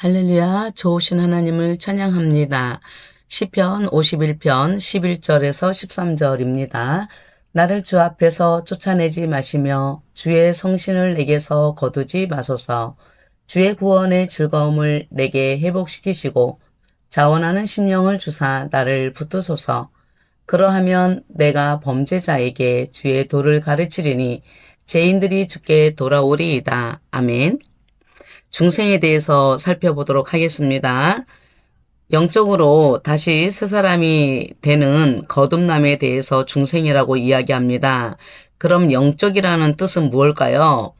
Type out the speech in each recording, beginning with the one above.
할렐루야, 좋으신 하나님을 찬양합니다. 시편 51편 11절에서 13절입니다. 나를 주 앞에서 쫓아내지 마시며 주의 성신을 내게서 거두지 마소서. 주의 구원의 즐거움을 내게 회복시키시고 자원하는 심령을 주사 나를 붙드소서. 그러하면 내가 범죄자에게 주의 도를 가르치리니 죄인들이 주께 돌아오리이다. 아멘. 중생에 대해서 살펴보도록 하겠습니다. 영적으로 다시 새 사람이 되는 거듭남에 대해서 중생이라고 이야기합니다. 그럼 영적이라는 뜻은 무엇일까요?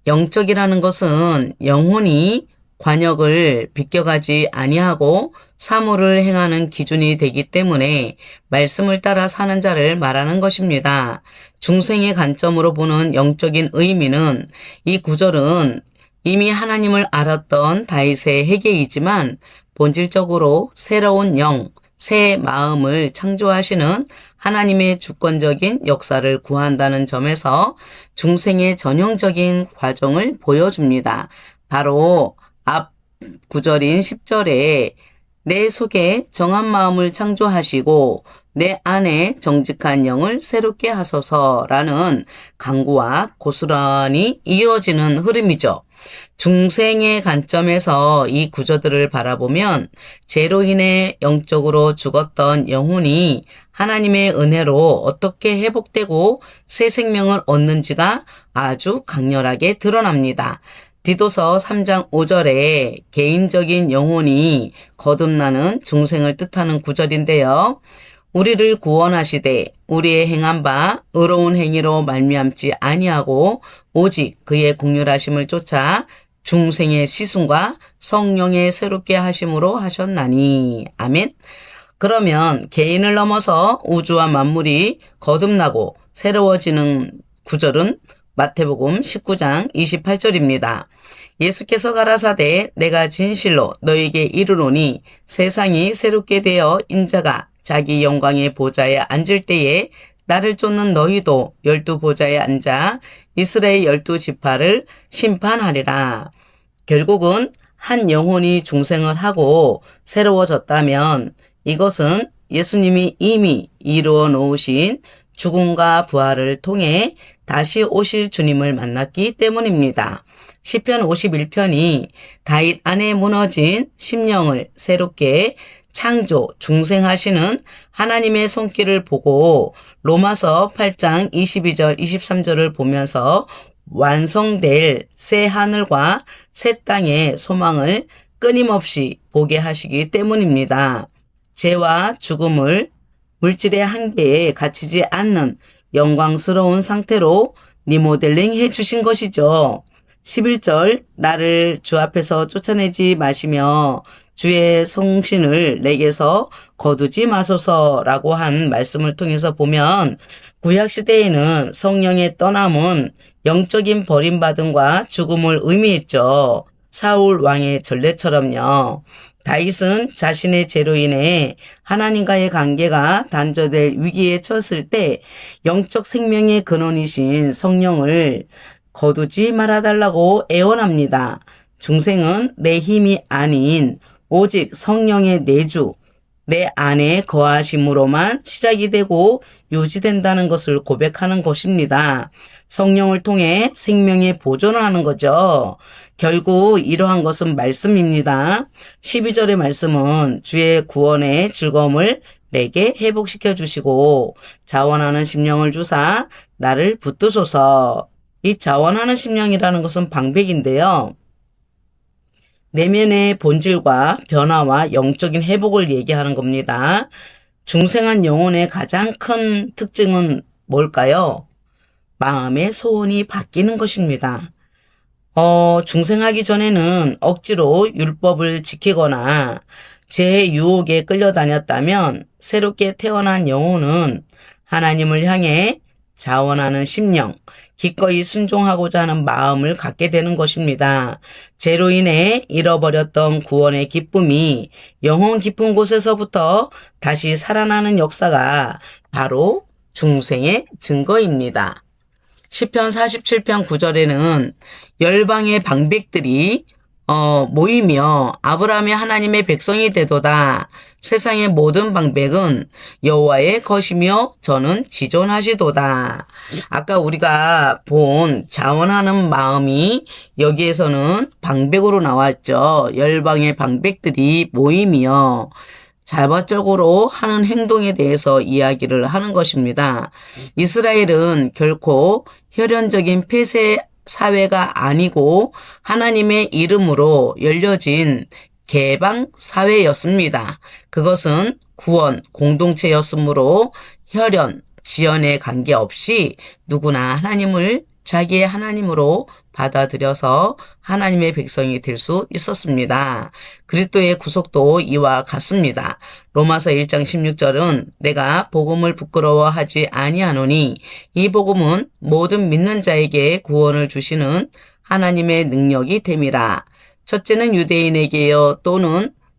영적이라는 것은 영혼이 관역을 비껴가지 아니하고 사물을 행하는 기준이 되기 때문에 말씀을 따라 사는 자를 말하는 것입니다. 중생의 관점으로 보는 영적인 의미는 이 구절은 이미 하나님을 알았던 다윗의 회개이지만 본질적으로 새로운 영, 새 마음을 창조하시는 하나님의 주권적인 역사를 구한다는 점에서 중생의 전형적인 과정을 보여줍니다. 바로 앞 구절인 10절에 내 속에 정한 마음을 창조하시고 내 안에 정직한 영을 새롭게 하소서라는 강구와 고스란히 이어지는 흐름이죠. 중생의 관점에서 이 구절들을 바라보면 죄로 인해 영적으로 죽었던 영혼이 하나님의 은혜로 어떻게 회복되고 새 생명을 얻는지가 아주 강렬하게 드러납니다. 디도서 3장 5절에 개인적인 영혼이 거듭나는 중생을 뜻하는 구절인데요. 우리를 구원하시되 우리의 행한 바 의로운 행위로 말미암지 아니하고 오직 그의 긍휼하심을 쫓아 중생의 시순과 성령의 새롭게 하심으로 하셨나니. 아멘. 그러면 개인을 넘어서 우주와 만물이 거듭나고 새로워지는 구절은 마태복음 19장 28절입니다. 예수께서 가라사대 내가 진실로 너에게 이르노니 세상이 새롭게 되어 인자가 자기 영광의 보좌에 앉을 때에 나를 쫓는 너희도 12보좌에 앉아 이스라엘 12지파를 심판하리라. 결국은 한 영혼이 중생을 하고 새로워졌다면 이것은 예수님이 이미 이루어 놓으신 죽음과 부활을 통해 다시 오실 주님을 만났기 때문입니다. 시편 51편이 다윗 안에 무너진 심령을 새롭게 창조, 중생하시는 하나님의 손길을 보고 로마서 8장 22절, 23절을 보면서 완성될 새 하늘과 새 땅의 소망을 끊임없이 보게 하시기 때문입니다. 죄와 죽음을 물질의 한계에 갇히지 않는 영광스러운 상태로 리모델링 해 주신 것이죠. 11절 나를 주 앞에서 쫓아내지 마시며 주의 성신을 내게서 거두지 마소서라고 한 말씀을 통해서 보면 구약시대에는 성령의 떠남은 영적인 버림받음과 죽음을 의미했죠. 사울 왕의 전례처럼요. 다윗은 자신의 죄로 인해 하나님과의 관계가 단절될 위기에 처했을 때 영적 생명의 근원이신 성령을 거두지 말아달라고 애원합니다. 중생은 내 힘이 아닌 오직 성령의 내주, 내 안에 거하심으로만 시작이 되고 유지된다는 것을 고백하는 것입니다. 성령을 통해 생명의 보존을 하는 거죠. 결국 이러한 것은 말씀입니다. 12절의 말씀은 주의 구원의 즐거움을 내게 회복시켜 주시고 자원하는 심령을 주사 나를 붙드소서. 이 자원하는 심령이라는 것은 방백인데요. 내면의 본질과 변화와 영적인 회복을 얘기하는 겁니다. 중생한 영혼의 가장 큰 특징은 뭘까요? 마음의 소원이 바뀌는 것입니다. 중생하기 전에는 억지로 율법을 지키거나 제 유혹에 끌려다녔다면 새롭게 태어난 영혼은 하나님을 향해 자원하는 심령, 기꺼이 순종하고자 하는 마음을 갖게 되는 것입니다. 죄로 인해 잃어버렸던 구원의 기쁨이 영혼 깊은 곳에서부터 다시 살아나는 역사가 바로 중생의 증거입니다. 시편 47편 9절에는 열방의 방백들이 모이며 아브라함이 하나님의 백성이 되도다. 세상의 모든 방백은 여호와의 것이며 저는 지존하시도다. 아까 우리가 본 자원하는 마음이 여기에서는 방백으로 나왔죠. 열방의 방백들이 모이며 자발적으로 하는 행동에 대해서 이야기를 하는 것입니다. 이스라엘은 결코 혈연적인 폐쇄 사회가 아니고 하나님의 이름으로 열려진 개방 사회였습니다. 그것은 구원 공동체였으므로 혈연, 지연에 관계없이 누구나 하나님을 자기의 하나님으로 받아들여서 하나님의 백성이 될 수 있었습니다. 그리스도의 구속도 이와 같습니다. 로마서 1장 16절은 내가 복음을 부끄러워하지 아니하노니 이 복음은 모든 믿는 자에게 구원을 주시는 하나님의 능력이 됨이라. 첫째는 유대인에게요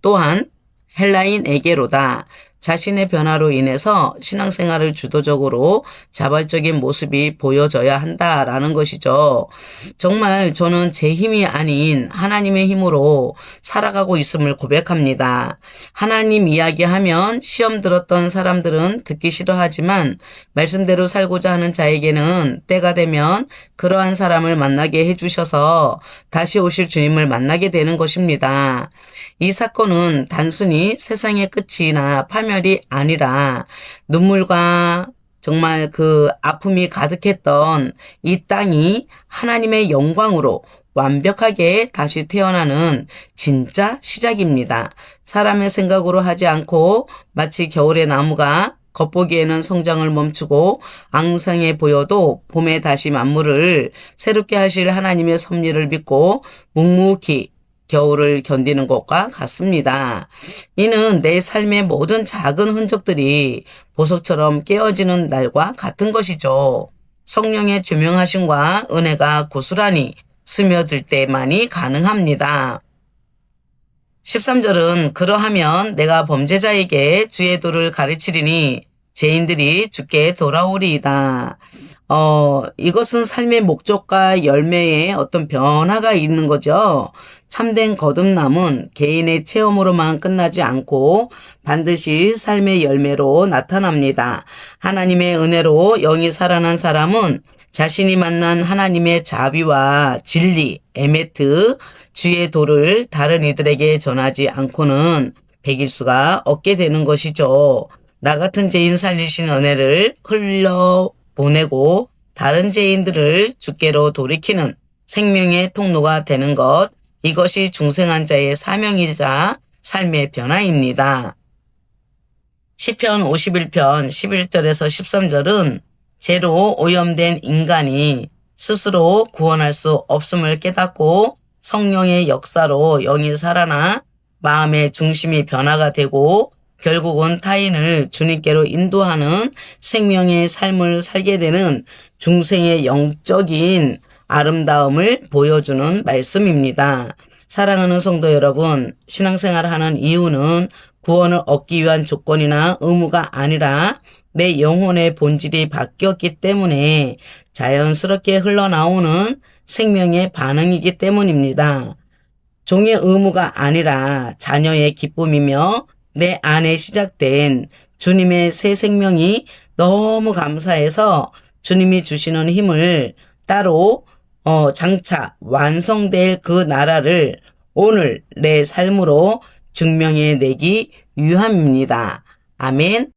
또한 헬라인에게로다. 자신의 변화로 인해서 신앙생활을 주도적으로 자발적인 모습이 보여져야 한다라는 것이죠. 정말 저는 제 힘이 아닌 하나님의 힘으로 살아가고 있음을 고백합니다. 하나님 이야기하면 시험 들었던 사람들은 듣기 싫어하지만 말씀대로 살고자 하는 자에게는 때가 되면 그러한 사람을 만나게 해주셔서 다시 오실 주님을 만나게 되는 것입니다. 이 사건은 단순히 세상의 끝이나 파멸이 아니라 눈물과 정말 그 아픔이 가득했던 이 땅이 하나님의 영광으로 완벽하게 다시 태어나는 진짜 시작입니다. 사람의 생각으로 하지 않고 마치 겨울의 나무가 겉보기에는 성장을 멈추고 앙상해 보여도 봄에 다시 만물을 새롭게 하실 하나님의 섭리를 믿고 묵묵히 겨울을 견디는 것과 같습니다. 이는 내 삶의 모든 작은 흔적들이 보석처럼 깨어지는 날과 같은 것이죠. 성령의 조명하심과 은혜가 고스란히 스며들 때만이 가능합니다. 13절은 그러하면 내가 범죄자에게 주의 도를 가르치리니 죄인들이 주께 돌아오리이다. 이것은 삶의 목적과 열매에 어떤 변화가 있는 거죠. 참된 거듭남은 개인의 체험으로만 끝나지 않고 반드시 삶의 열매로 나타납니다. 하나님의 은혜로 영이 살아난 사람은 자신이 만난 하나님의 자비와 진리, 에메트, 주의 도를 다른 이들에게 전하지 않고는 베길 수가 없게 되는 것이죠. 나 같은 죄인 살리신 은혜를 흘려보내고 다른 죄인들을 주께로 돌이키는 생명의 통로가 되는 것, 이것이 중생한 자의 사명이자 삶의 변화입니다. 시편 51편 11절에서 13절은 죄로 오염된 인간이 스스로 구원할 수 없음을 깨닫고 성령의 역사로 영이 살아나 마음의 중심이 변화가 되고 결국은 타인을 주님께로 인도하는 생명의 삶을 살게 되는 중생의 영적인 아름다움을 보여주는 말씀입니다. 사랑하는 성도 여러분, 신앙생활을 하는 이유는 구원을 얻기 위한 조건이나 의무가 아니라 내 영혼의 본질이 바뀌었기 때문에 자연스럽게 흘러나오는 생명의 반응이기 때문입니다. 종의 의무가 아니라 자녀의 기쁨이며 내 안에 시작된 주님의 새 생명이 너무 감사해서 주님이 주시는 힘을 따로 장차 완성될 그 나라를 오늘 내 삶으로 증명해내기 위함입니다. 아멘.